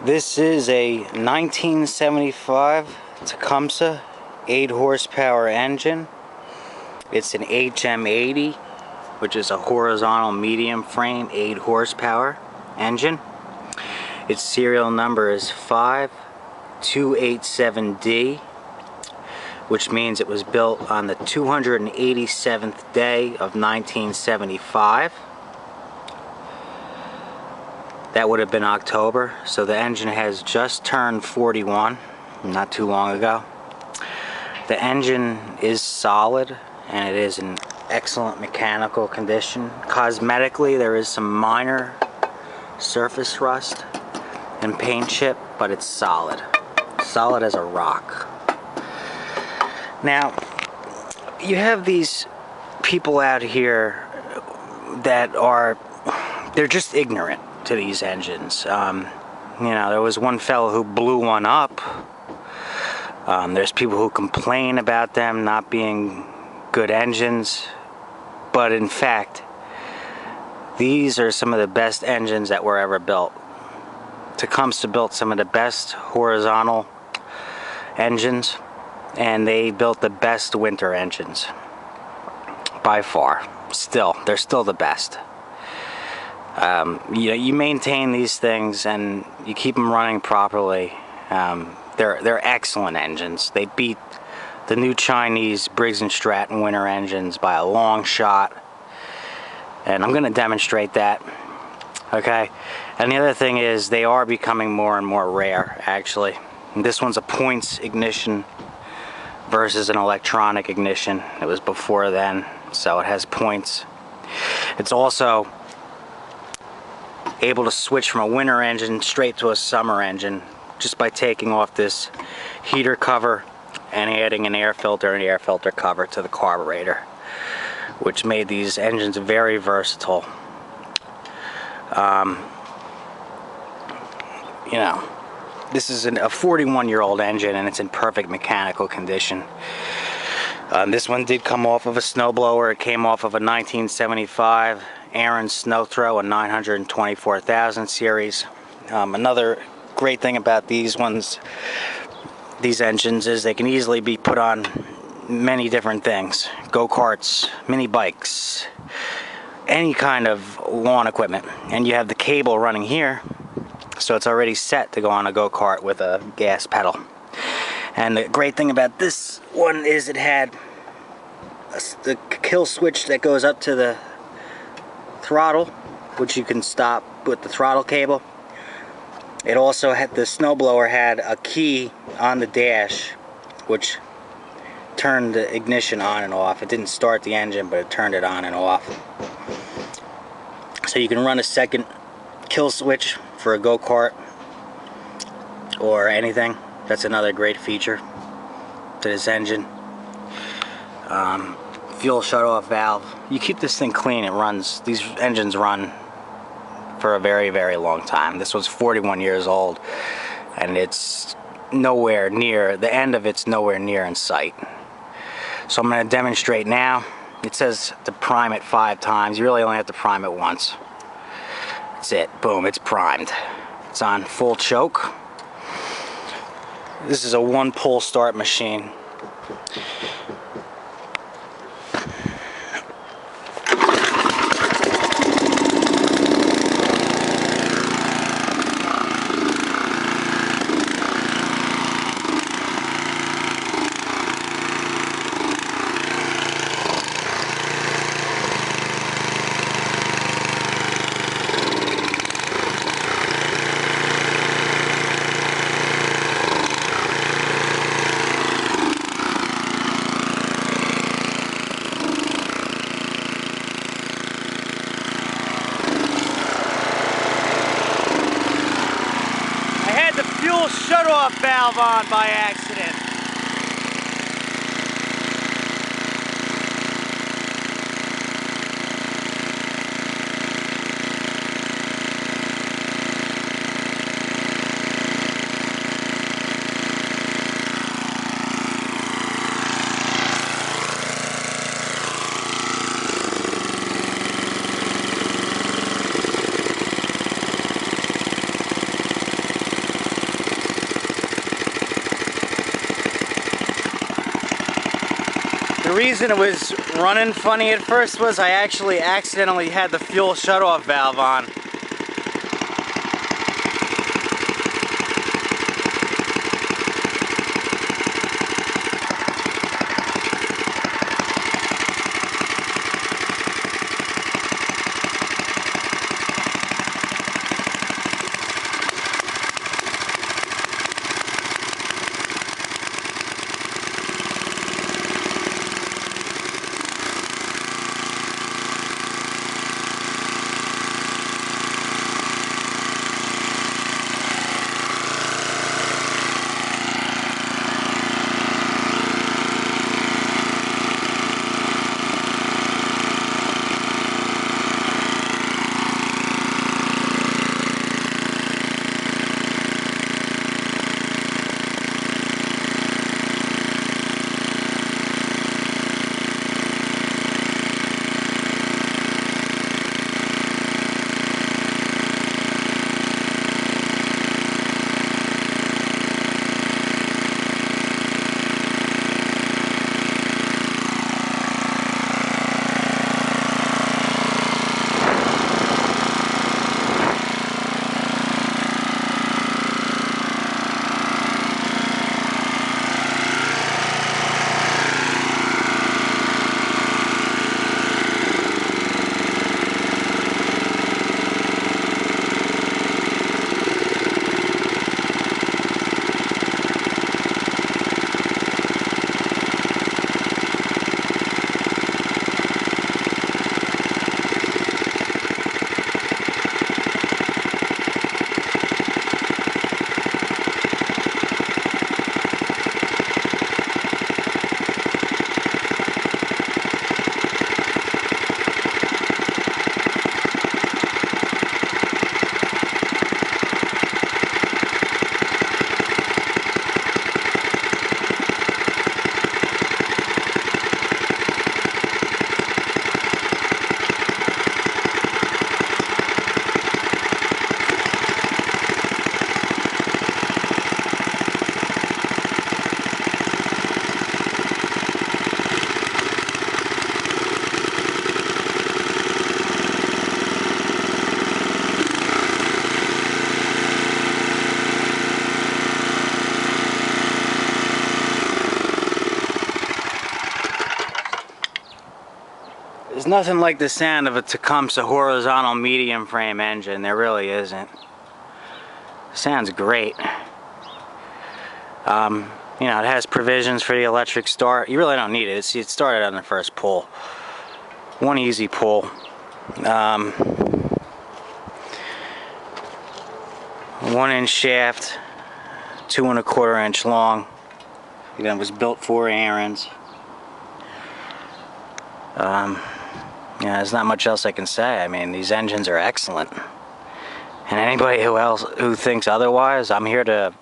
This is a 1975 Tecumseh 8 horsepower engine. It's an HM80, which is a horizontal medium frame 8 horsepower engine. Its serial number is 5287D, which means it was built on the 287th day of 1975. That would have been October, so the engine has just turned 41, not too long ago. The engine is solid and it is in excellent mechanical condition. Cosmetically, there is some minor surface rust and paint chip, but it's solid. Solid as a rock. Now, you have these people out here that they're just ignorant to these engines. You know, there was one fellow who blew one up. There's people who complain about them not being good engines, but in fact, these are some of the best engines that were ever built. Tecumseh built some of the best horizontal engines, and they built the best winter engines by far. They're still the best. You know, you maintain these things and you keep them running properly. They're excellent engines. They beat the new Chinese Briggs & Stratton winter engines by a long shot, and I'm going to demonstrate that. Okay, and the other thing is they are becoming more and more rare, actually. And this one's a points ignition versus an electronic ignition. It was before then, so it has points. It's also able to switch from a winter engine straight to a summer engine just by taking off this heater cover and adding an air filter and air filter cover to the carburetor, which made these engines very versatile. You know, this is a 41-year-old engine and it's in perfect mechanical condition. This one did come off of a snowblower. It came off of a 1975 Ariens Sno-Thro, a 924,000 series. Another great thing about these engines is they can easily be put on many different things. Go-karts, mini bikes, any kind of lawn equipment. And you have the cable running here, so it's already set to go on a go-kart with a gas pedal. And the great thing about this one is it had the kill switch that goes up to the throttle, which you can stop with the throttle cable. It also had, the snowblower had a key on the dash which turned the ignition on and off. It didn't start the engine, but it turned it on and off. So you can run a second kill switch for a go-kart or anything. That's another great feature to this engine. Fuel shut-off valve. You keep this thing clean, it runs. These engines run for a very, very long time. This was 41 years old, and it's nowhere near, the end of it's nowhere near in sight. So I'm going to demonstrate now. It says to prime it 5 times. You really only have to prime it once. That's it. Boom, it's primed. It's on full choke. This is a 1-pull start machine. Shut-off valve on by accident. reason it was running funny at first was I actually accidentally had the fuel shutoff valve on. There's nothing like the sound of a Tecumseh Horizontal medium frame engine. There really isn't. Sounds great. You know, it has provisions for the electric start. You really don't need it. It started on the first pull. One easy pull. 1 inch shaft, 2 1/4 inch long. Again, it was built for Ariens. Yeah, there's not much else I can say. I mean, these engines are excellent. And anybody who thinks otherwise, I'm here to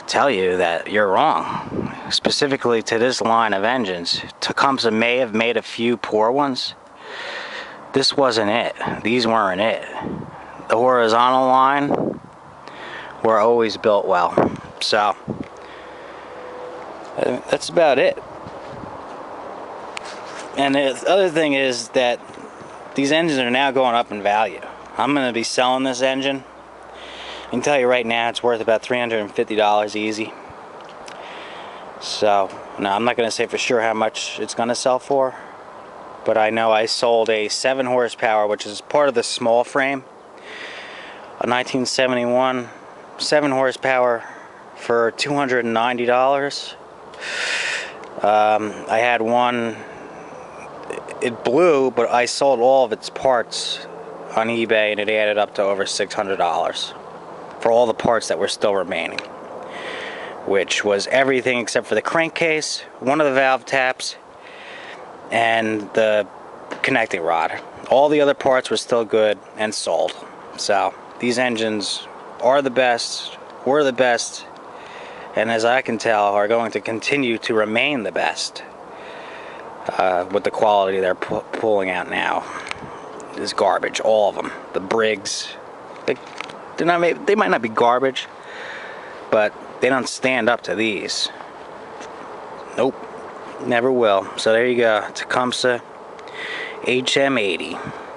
tell you that you're wrong. Specifically to this line of engines, Tecumseh may have made a few poor ones. This wasn't it. These weren't it. The horizontal line were always built well. So that's about it. And the other thing is that these engines are now going up in value. I'm going to be selling this engine. I can tell you right now it's worth about $350 easy. So, now I'm not going to say for sure how much it's going to sell for, but I know I sold a 7 horsepower, which is part of the small frame, a 1971 7 horsepower for $290. I had one, it blew, but I sold all of its parts on eBay and it added up to over $600 for all the parts that were still remaining, which was everything except for the crankcase, one of the valve taps, and the connecting rod. All the other parts were still good and sold. So these engines are the best, were the best, and as I can tell are going to continue to remain the best with the quality they're pulling out now. Is garbage, all of them. The Briggs, they might not be garbage, but they don't stand up to these. Nope. Never will. So there you go. Tecumseh HM80.